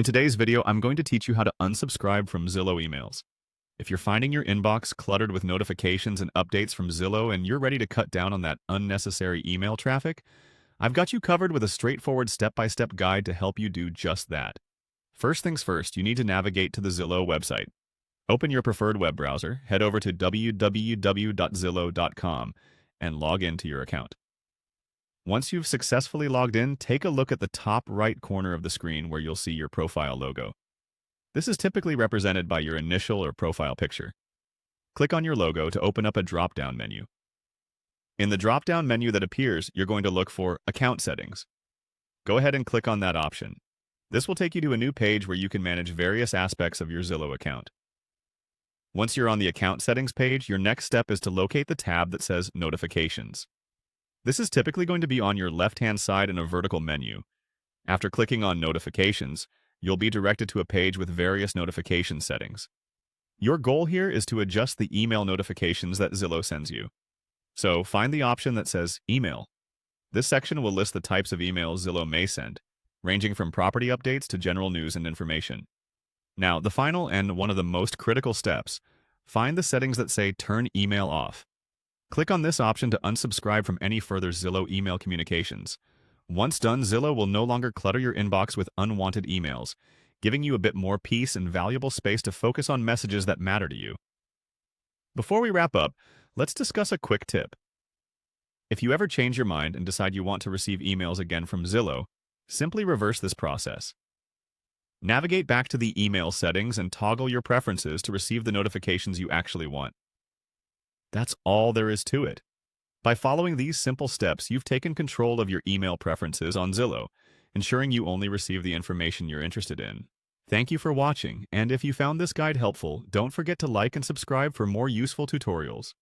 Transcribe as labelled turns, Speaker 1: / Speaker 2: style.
Speaker 1: In today's video, I'm going to teach you how to unsubscribe from Zillow emails. If you're finding your inbox cluttered with notifications and updates from Zillow and you're ready to cut down on that unnecessary email traffic, I've got you covered with a straightforward step-by-step guide to help you do just that. First things first, you need to navigate to the Zillow website. Open your preferred web browser, head over to www.zillow.com, and log into your account. Once you've successfully logged in, take a look at the top right corner of the screen where you'll see your profile logo. This is typically represented by your initial or profile picture. Click on your logo to open up a drop-down menu. In the drop-down menu that appears, you're going to look for Account Settings. Go ahead and click on that option. This will take you to a new page where you can manage various aspects of your Zillow account. Once you're on the Account Settings page, your next step is to locate the tab that says Notifications. This is typically going to be on your left-hand side in a vertical menu. After clicking on Notifications, you'll be directed to a page with various notification settings. Your goal here is to adjust the email notifications that Zillow sends you. So find the option that says Email. This section will list the types of emails Zillow may send, ranging from property updates to general news and information. Now, the final and one of the most critical steps, find the settings that say Turn Email Off. Click on this option to unsubscribe from any further Zillow email communications. Once done, Zillow will no longer clutter your inbox with unwanted emails, giving you a bit more peace and valuable space to focus on messages that matter to you. Before we wrap up, let's discuss a quick tip. If you ever change your mind and decide you want to receive emails again from Zillow, simply reverse this process. Navigate back to the email settings and toggle your preferences to receive the notifications you actually want. That's all there is to it. By following these simple steps, you've taken control of your email preferences on Zillow, ensuring you only receive the information you're interested in. Thank you for watching, and if you found this guide helpful, don't forget to like and subscribe for more useful tutorials.